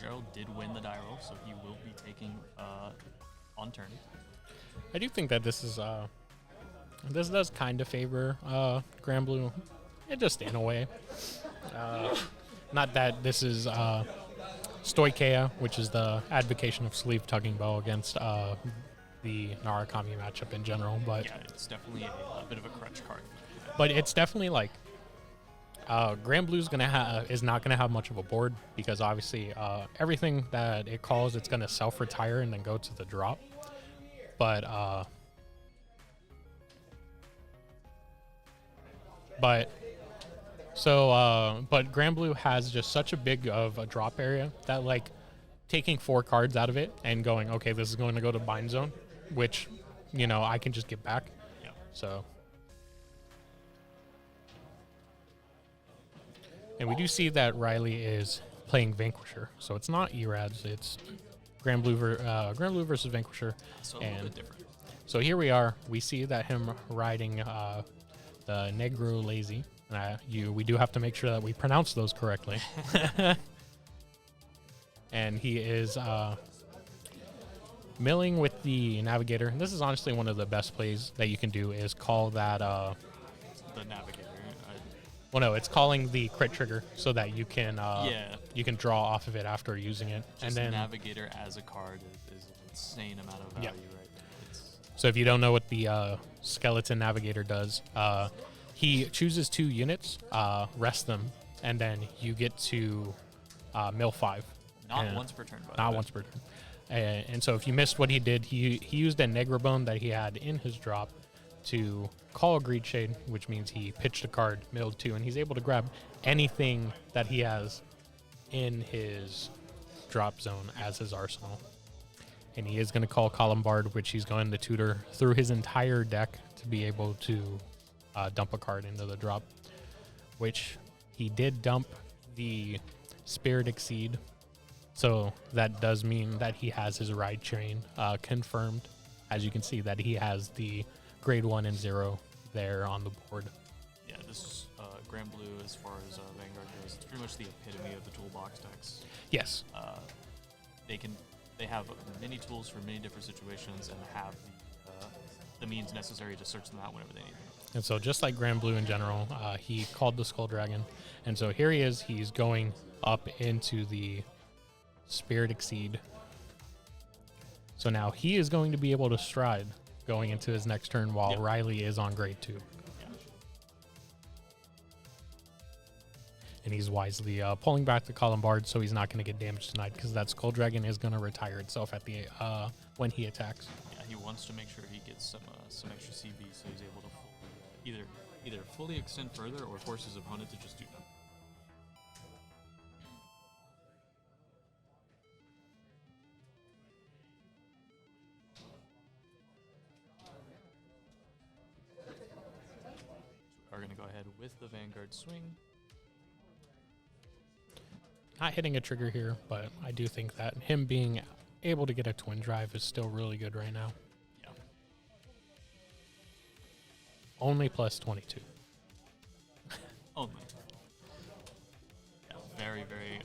Jerrold did win the die roll, so he will be taking on turn. I do think that this is this does kind of favor Granblue, just in a way. Not that this is Stoikea, which is the advocation of sleeve tugging bow against the Narukami matchup in general, but yeah, it's definitely a bit of a crutch card. But it's definitely like Granblue's is not gonna have much of a board because obviously everything that it calls it's gonna self-retire and then go to the drop. But Granblue has just such a big of a drop area that like taking 4 cards out of it and going, okay, this is going to go to bind zone, which I can just get back. Yeah. So. And we do see that Riley is playing Vanquisher, so it's not Erads, it's Granblue versus Vanquisher. So a little bit different. So here we are. We see that him riding the Negro Lazy. We do have to make sure that we pronounce those correctly. And he is milling with the Navigator. And this is honestly one of the best plays that you can do is call that... the Navigator. Well, no, it's calling the crit trigger so that you can you can draw off of it after using it. Just and then Navigator as a card is an insane amount of value right there. So if you don't know what the Skeleton Navigator does, he chooses 2 units, rest them, and then you get to mill 5. Not once per turn, by the way. Not once per turn. And so if you missed what he did, he used a Negrabone that he had in his drop to call a Greed Shade, which means he pitched a card, milled 2, and he's able to grab anything that he has in his drop zone as his arsenal. And he is going to call Columbard, which he's going to tutor through his entire deck to be able to dump a card into the drop, which he did dump the Spirit Exceed. So that does mean that he has his ride train confirmed. As you can see that he has the grade 1 and 0 there on the board. Yeah, this is Granblue as far as Vanguard goes. It's pretty much the epitome of the toolbox decks. Yes. They have many tools for many different situations and have the means necessary to search them out whenever they need them. And so just like Granblue in general, he called the Skull Dragon. And so here he is. He's going up into the Spirit Exceed. So now he is going to be able to stride going into his next turn while Riley is on grade 2. Yeah. And he's wisely pulling back the Columbard so he's not going to get damaged tonight because that Skull Dragon is going to retire itself at the when he attacks. Yeah, he wants to make sure he gets some extra CV so he's able to either fully extend further or force his opponent to just do that. Are going to go ahead with the Vanguard swing. Not hitting a trigger here, but I do think that him being able to get a twin drive is still really good right now. Yeah. Only plus 22. Only. Yeah, very, very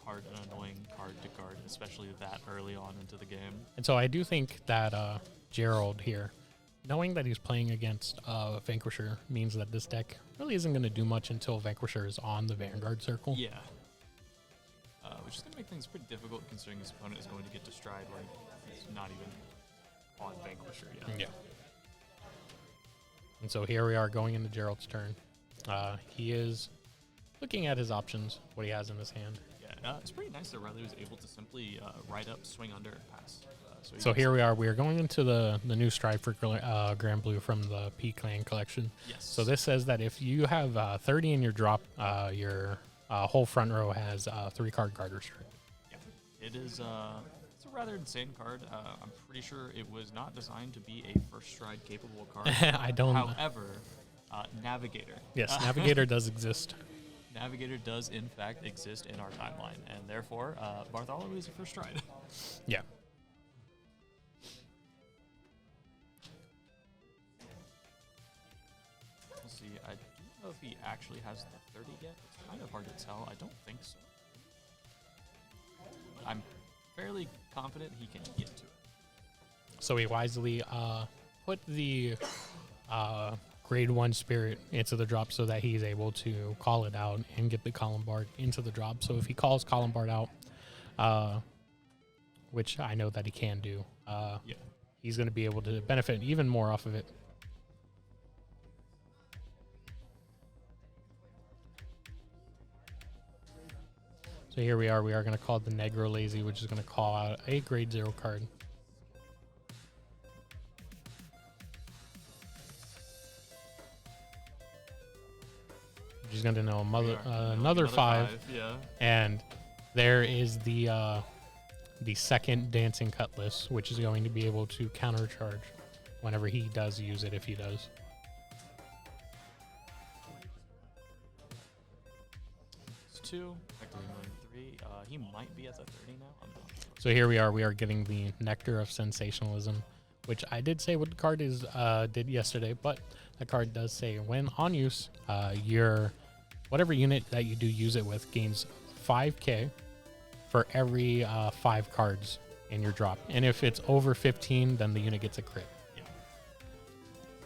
hard and annoying card to guard, especially that early on into the game. And so I do think that Jerrold here, knowing that he's playing against Vanquisher, means that this deck really isn't going to do much until Vanquisher is on the Vanguard circle. Yeah. Which is going to make things pretty difficult considering his opponent is going to get to stride when he's not even on Vanquisher yet. Yeah. And so here we are going into Jerrold's turn. He is looking at his options, what he has in his hand. Yeah, it's pretty nice that Riley was able to simply ride up, swing under, and pass. So here we are. We are going into the new stride for Granblue from the P-Clan collection. Yes. So this says that if you have 30 in your drop, your whole front row has 3-card guard restrict. Yeah, it is. It's a rather insane card. I'm pretty sure it was not designed to be a first stride capable card. I don't. However, Navigator. Yes, Navigator does exist. Navigator does in fact exist in our timeline, and therefore Bartholomew is a first stride. Yeah. Let's see. I don't know if he actually has the 30 yet. It's kind of hard to tell. I don't think so. I confident he can get to it. So he wisely put the grade 1 spirit into the drop so that he's able to call it out and get the Columbard into the drop. So if he calls Columbard out, which I know that he can do, he's going to be able to benefit even more off of it. So here we are going to call the Negro Lazy, which is going to call out a grade 0 card. He's going to know another 5. Yeah. And there is the second Dancing Cutlass, which is going to be able to countercharge whenever he does use it, if he does. It's 2. Effectively going 3. He might be at the 30 now. I'm not sure. So here we are getting the Nectar of Sensationalism, which I did say what the card is did yesterday, but the card does say when on use, your whatever unit that you do use it with gains 5k for every 5 cards in your drop. And if it's over 15, then the unit gets a crit. Yeah.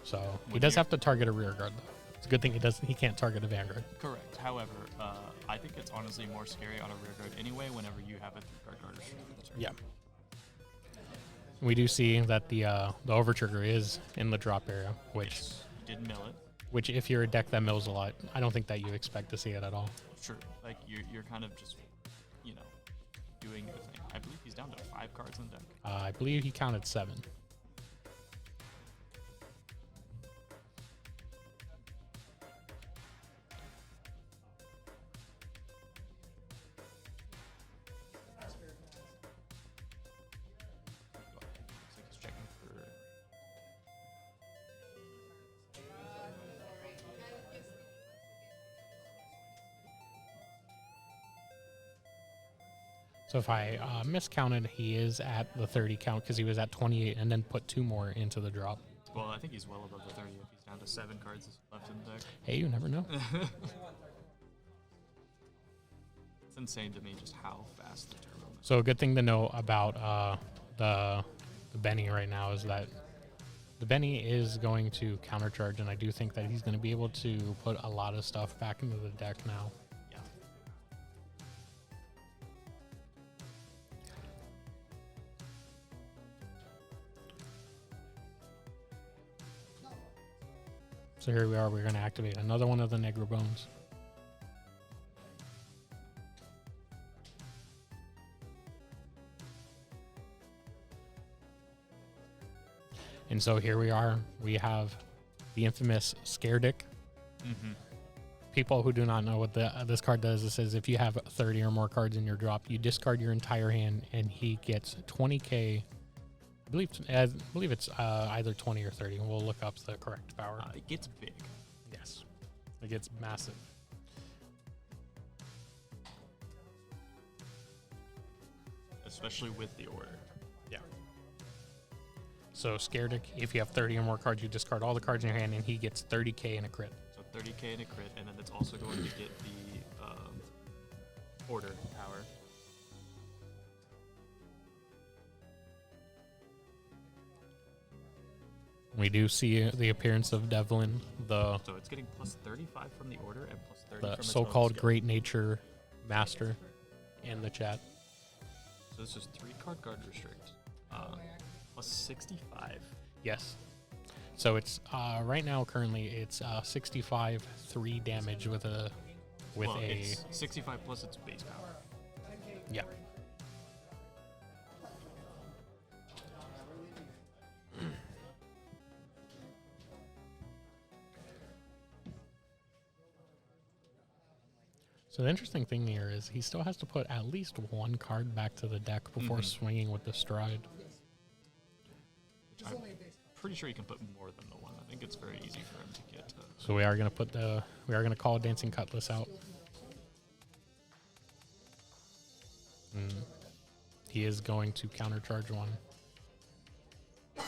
So he does have to target a rear guard, though. It's a good thing he can't target a vanguard. Correct. However, I think it's honestly more scary on a rear guard anyway whenever you have a 3-card card restriction. Yeah. We do see that the overtrigger is in the drop area, which Yes, you did mill it. which if you're a deck that mills a lot, I don't think that you expect to see it at all. Sure. Like you're kind of just, doing your thing. I believe he's down to 5 cards in the deck. I believe he counted 7. Looks like he's checking for. So if I miscounted, he is at the 30 count because he was at 28 and then put 2 more into the drop. Well, I think he's well above the 30 if he's down to 7 cards left in the deck. Hey, you never know. It's insane to me just how fast the turbo moves. So a good thing to know about the Benny right now is that the Benny is going to countercharge, and I do think that he's going to be able to put a lot of stuff back into the deck now. Yeah. So here we are. We're going to activate another one of the Negro Bones. And so here we are. We have the infamous Scare Dick. Mm-hmm. People who do not know what this card does, it says if you have 30 or more cards in your drop, you discard your entire hand, and he gets 20k. I believe it's either 20 or 30. We'll look up the correct power. It gets big. Yes, it gets massive. Especially with the order. Yeah. So Scare Dick, if you have 30 or more cards, you discard all the cards in your hand, and he gets 30k in a crit. So 30k in a crit, and then it's also going to get the order power. We do see the appearance of Devlin, So it's getting plus 35 from the order and plus 30 from the its so-called own skill. Great Nature Master, in the chat. So this is 3-card guard restrict. Plus 65. Yes. So it's right now currently it's 65 3 damage with a It's 65 plus its base power. yeah. So the interesting thing here is he still has to put at least 1 card back to the deck before swinging with the stride. Which I'm pretty sure you can put more than the 1. I think it's very easy for him to get. So we are going to call Dancing Cutlass out. He is going to countercharge 1. I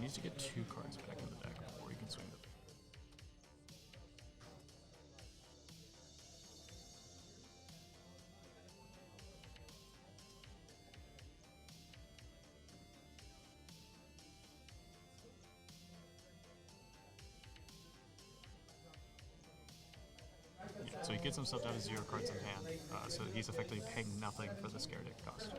need to get 2 cards back in the deck before you can swing the. So he gets himself down to 0 cards in hand, so he's effectively paying nothing for the scare deck cost.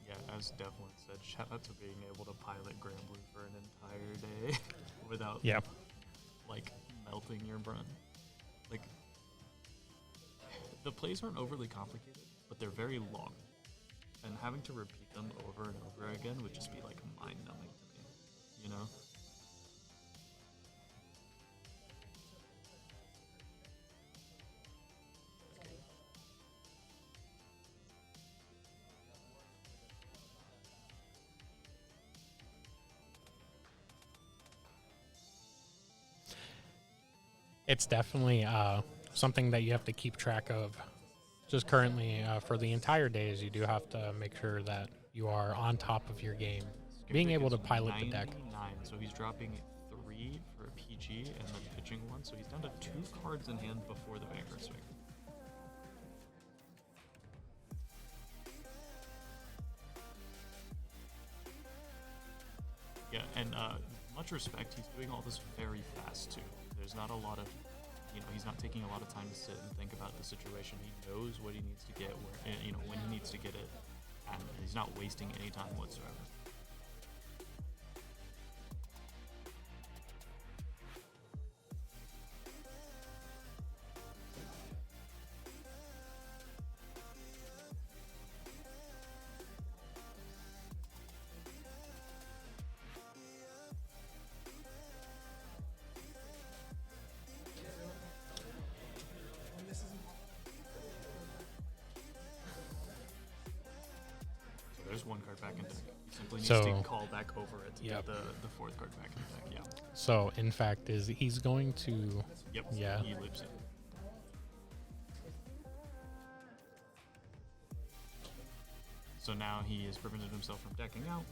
Yeah, as Devlin said, shout out to being able to pilot Granblue for an entire day without like melting your brun. Like, the plays aren't overly complicated, but they're very long, and having to repeat them over and over again would just be like mind-numbing to me, you know? It's definitely something that you have to keep track of. Just currently, for the entire days, you do have to make sure that you are on top of your game. Being able to pilot the deck. 99, so he's dropping 3 for a PG and then pitching 1, so he's down to 2 cards in hand before the Vanguard swing. Yeah, and much respect, he's doing all this very fast too. There's not a lot of, he's not taking a lot of time to sit and think about the situation. He knows what he needs to get, when he needs to get it, and he's not wasting any time whatsoever. There's 1 card back in deck. He simply needs to call back over it to get the 4th card back in deck. Yeah. So in fact, he's going to. Yep. Yeah. He lives it. So now he has prevented himself from decking out.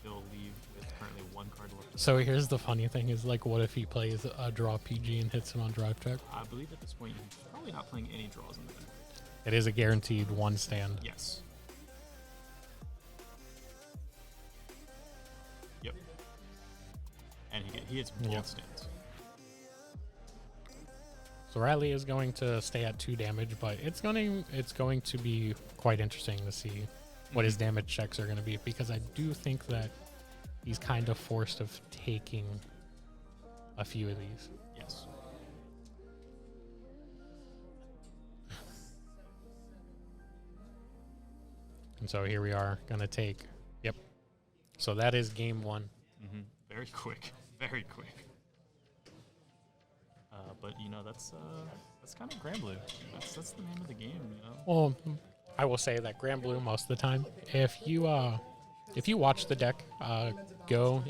He'll leave with currently 1 card left. So here's the funny thing: is like, what if he plays a draw PG and hits it on drive check? I believe at this point he's probably not playing any draws in the deck. It is a guaranteed 1 stand. Yes. Yep. And he hits both stands. So Riley is going to stay at 2 damage, but it's going to be quite interesting to see what his damage checks are going to be, because I do think that he's kind of forced of taking a few of these. Yes. And so here we are going to take. Yep. So that is game 1. Mm-hmm. Very quick. Very quick. But that's kind of Granblue. That's the name of the game. Well, I will say that Granblue most of the time. If you watch the deck go,